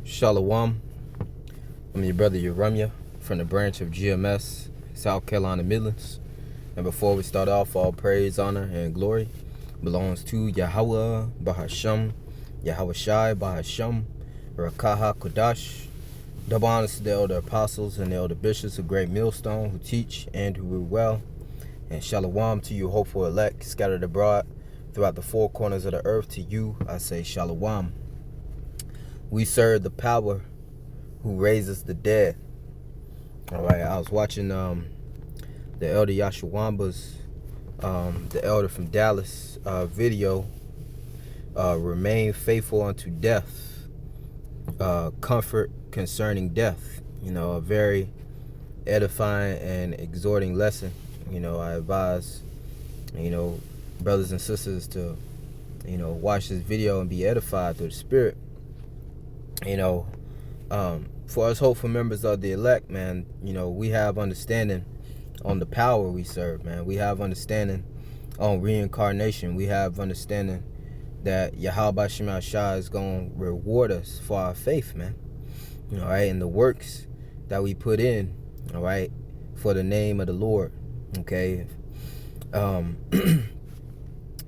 Shalawam. I'm your brother Yahawah from the branch of GMS, South Carolina Midlands. And before we start off, all praise, honor, and glory belongs to Yahawah, Bahasham, Yahawashi, Bahasham, Rawchaa, HaQadash. Double honors to the elder apostles and the elder bishops of Great Millstone who teach and who rule well. And Shalawam to you, hopeful elect, scattered abroad throughout the four corners of the earth. To you, I say Shalawam. We serve the power who raises the dead. All right, I was watching the elder Yasharahla's, the elder from Dallas, video, remain faithful unto death, comfort concerning death. You know, a very edifying and exhorting lesson. You know, I advise, brothers and sisters to, watch this video and be edified through the Spirit. For us hopeful members of the elect, man, we have understanding on the power we serve, man. We have understanding on reincarnation. We have understanding that Yahawashi is going to reward us for our faith, man. All right, and the works that we put in, all right, for the name of the Lord, okay.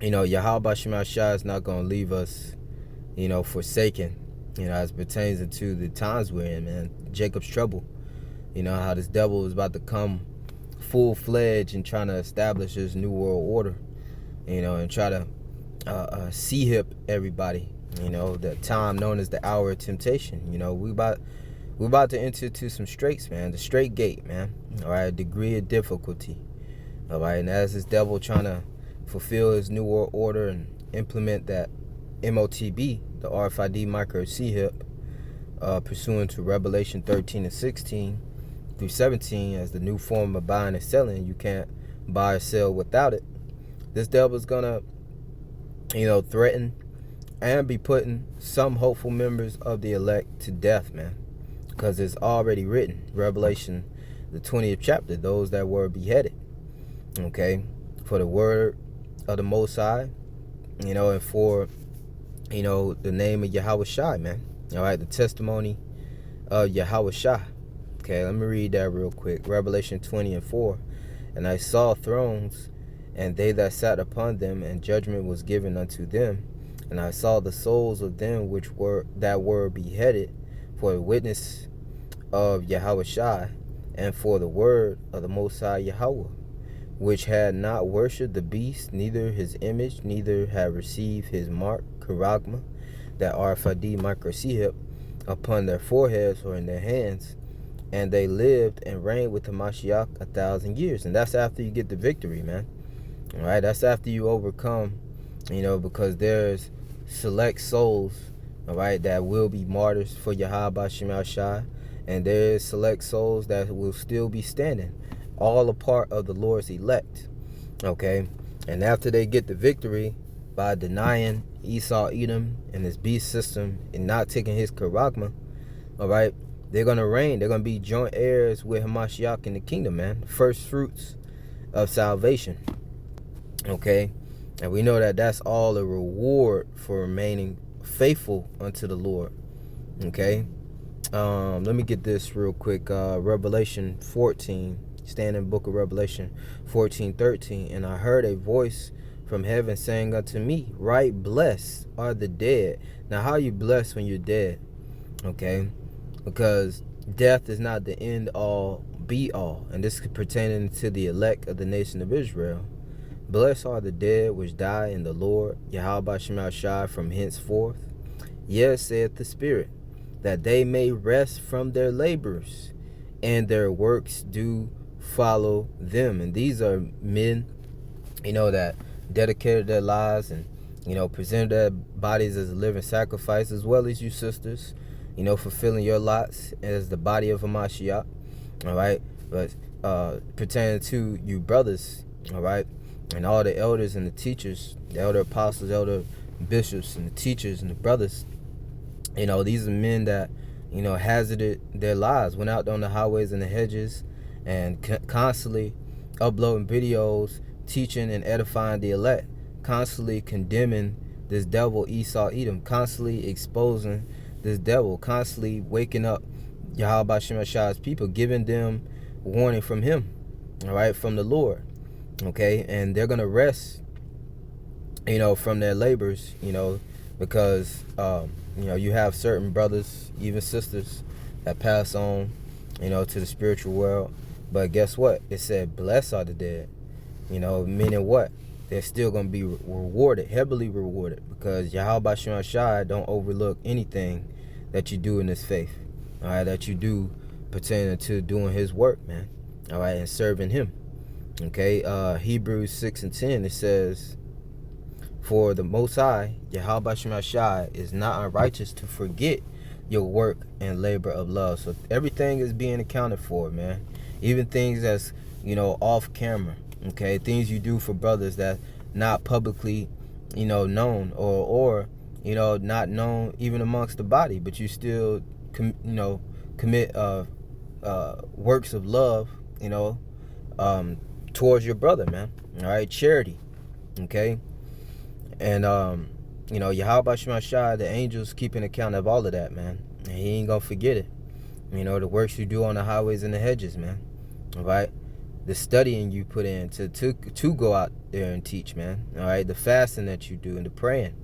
Yahawashi is not going to leave us, forsaken. As pertains to the times we're in, man. Jacob's trouble. How this devil is about to come full-fledged and trying to establish his new world order, and try to see-hip everybody, the time known as the hour of temptation. We're about to enter into some straits, man. The straight gate, man. All right, degree of difficulty. All right, and as this devil trying to fulfill his new world order and implement that MOTB, the RFID micro C-hip, pursuant to Revelation 13 and 16 through 17 as the new form of buying and selling. You can't buy or sell without it. This devil's gonna, threaten and be putting some hopeful members of the elect to death, man. Because it's already written, Revelation, the 20th chapter, those that were beheaded, okay, for the word of the Most High, and for the name of Yahawashi, man. All right, the testimony of Yahawashi. Okay, let me read that real quick. Revelation 20 and 4. And I saw thrones, and they that sat upon them, and judgment was given unto them. And I saw the souls of them that were beheaded for the witness of Yahawashi, and for the word of the Most High Yahawah, which had not worshipped the beast, neither his image, neither had received his mark, charagma, that RFID micro C-hip, upon their foreheads or in their hands, and they lived and reigned with the Mashiach 1,000 years. And that's after you get the victory, man. All right, that's after you overcome, because there's select souls, all right, that will be martyrs for Yahawashi, and there's select souls that will still be standing, all a part of the Lord's elect, okay? And after they get the victory by denying Esau, Edom, and his beast system and not taking his charagma, all right, they're going to reign. They're going to be joint heirs with Hamashiach in the kingdom, man. First fruits of salvation, okay? And we know that that's all a reward for remaining faithful unto the Lord, okay? Let me get this real quick. Revelation 14, standing book of Revelation 14:13. And I heard a voice from heaven saying unto me, right, blessed are the dead. Now, how are you blessed when you're dead? Okay, because death is not the end all be all, and this is pertaining to the elect of the nation of Israel. Blessed are the dead which die in the Lord Yahawashi from henceforth. Yes, saith the Spirit, that they may rest from their labors, and their works do follow them. And these are men, that dedicated their lives and, presented their bodies as a living sacrifice, as well as you sisters, fulfilling your lots as the body of a Mashiach, all right? But pertaining to you brothers, all right, and all the elders and the teachers, the elder apostles, elder bishops, and the teachers and the brothers, these are men that, hazarded their lives, went out on the highways and the hedges, and constantly uploading videos, teaching and edifying the elect, constantly condemning this devil Esau, Edom, constantly exposing this devil, constantly waking up Yahawah's people, giving them warning from him, all right, from the Lord, okay? And they're going to rest, from their labors, because, you have certain brothers, even sisters, that pass on, to the spiritual world. But guess what? It said, blessed are the dead, meaning what? They're still going to be rewarded, heavily rewarded, because Yahawah don't overlook anything that you do in this faith, all right, that you do pertaining to doing his work, man, all right, and serving him, okay? Hebrews 6:10, it says, for the Most High, Yahawah is not unrighteous to forget your work and labor of love. So everything is being accounted for, man. Even things that's, off camera, okay? Things you do for brothers that not publicly, known or not known even amongst the body, but you still, commit works of love, towards your brother, man. All right, charity, okay? And, Yahawah, the angels keeping account of all of that, man. And he ain't gonna forget it. The works you do on the highways and the hedges, man. All right? The studying you put in to go out there and teach, man. All right? The fasting that you do and the praying.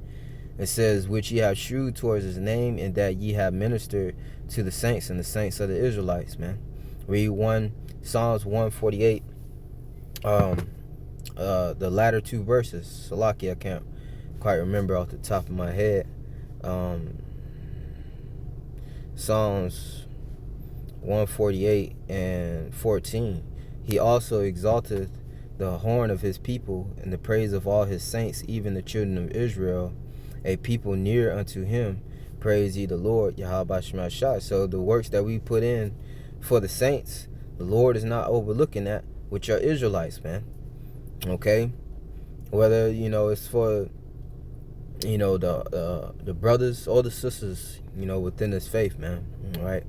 It says, which ye have shewed towards his name, and that ye have ministered to the saints and the saints of the Israelites, man. Read Psalms 148, the latter two verses. Salaki, I can't quite remember off the top of my head. Psalms 148 and 14. He also exalteth the horn of his people, and the praise of all his saints, even the children of Israel, a people near unto him. Praise ye the Lord, Yahawah. So the works that we put in for the saints, the Lord is not overlooking that, which are Israelites, man. Okay? Whether, it's for, the brothers or the sisters, within this faith, man. All right?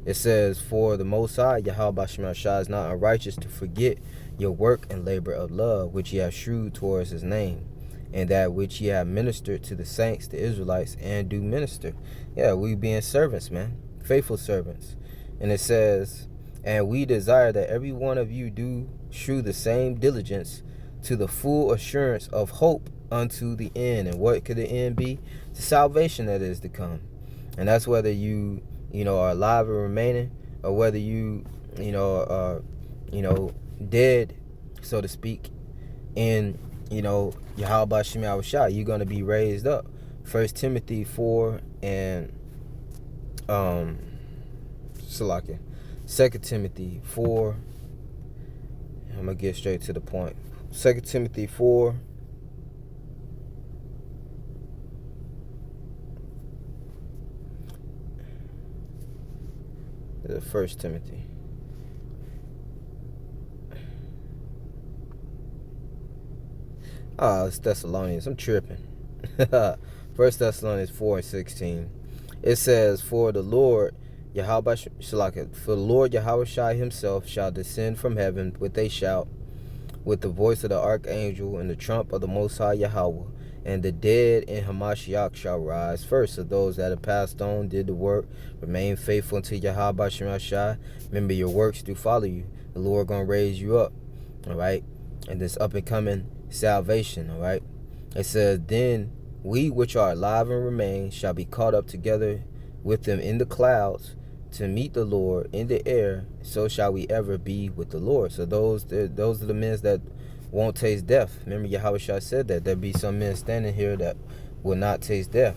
It says, for the Most High, Yahawah is not unrighteous to forget your work and labor of love, which ye have shewed towards his name, and that which ye have ministered to the saints, the Israelites, and do minister. Yeah, we being servants, man. Faithful servants. And it says, and we desire that every one of you do shew the same diligence to the full assurance of hope unto the end. And what could the end be? The salvation that is to come. And that's whether you, are alive and remaining, or whether you, are, dead, so to speak, in, Yahawah, you're going to be raised up. 1 Timothy 4 and, Salakia. 2 Timothy 4. I'm going to get straight to the point. 2 Timothy 4. The 1 Timothy. It's Thessalonians. I'm tripping. 1 Thessalonians 4 and 16. It says, for the Lord Yahawah himself shall descend from heaven with a shout, with the voice of the archangel, and the trump of the Most High Yahawah, and the dead in Hamashiach shall rise first. So those that have passed on, did the work, remain faithful unto Yahawah. Remember, your works do follow you. The Lord gonna raise you up, all right? And this up and coming salvation, all right? It says, then we which are alive and remain shall be caught up together with them in the clouds to meet the Lord in the air. So shall we ever be with the Lord. So those are the men that won't taste death. Remember, Yahawah said that there be some men standing here that will not taste death.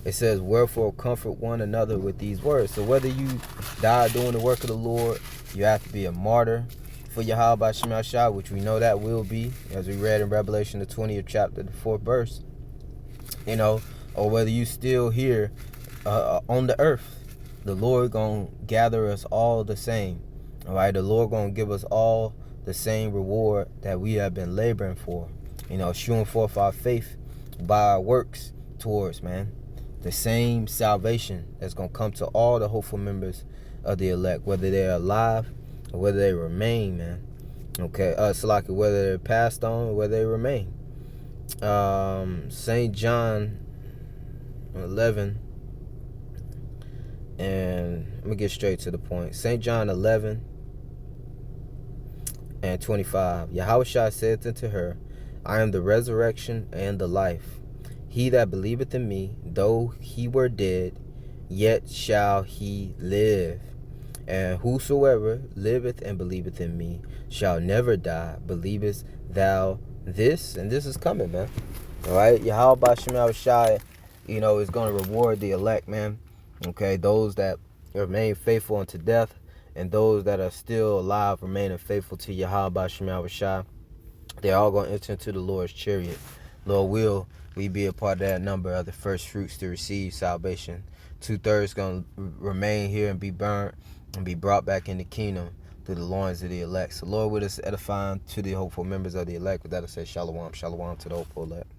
It says, wherefore comfort one another with these words. So whether you die doing the work of the Lord, you have to be a martyr for Yahawah, which we know that will be, as we read in Revelation the 20th chapter, the 4th verse, or whether you still here on the earth, the Lord gonna gather us all the same. All right, the Lord gonna give us all the same reward that we have been laboring for, showing forth our faith by our works towards, man, the same salvation that's gonna come to all the hopeful members of the elect, whether they're alive or whether they remain, man. Okay, Salaki, whether they're passed on or whether they remain. St. John 11 And let me get straight to the point. St. John 11 and 25. Yahawashi saith unto her, I am the resurrection and the life. He that believeth in me, though he were dead, yet shall he live. And whosoever liveth and believeth in me shall never die. Believest thou this? And this is coming, man. All right? Yahawah, is going to reward the elect, man. Okay? Those that remain faithful unto death, and those that are still alive remaining faithful to Yahawah, they're all going to enter into the Lord's chariot. Lord will we be a part of that number of the first fruits to receive salvation. 2/3 going to remain here and be burnt and be brought back in the kingdom through the loins of the elect. So Lord, with us edifying to the hopeful members of the elect. With that I say shalom, shalom to the hopeful elect.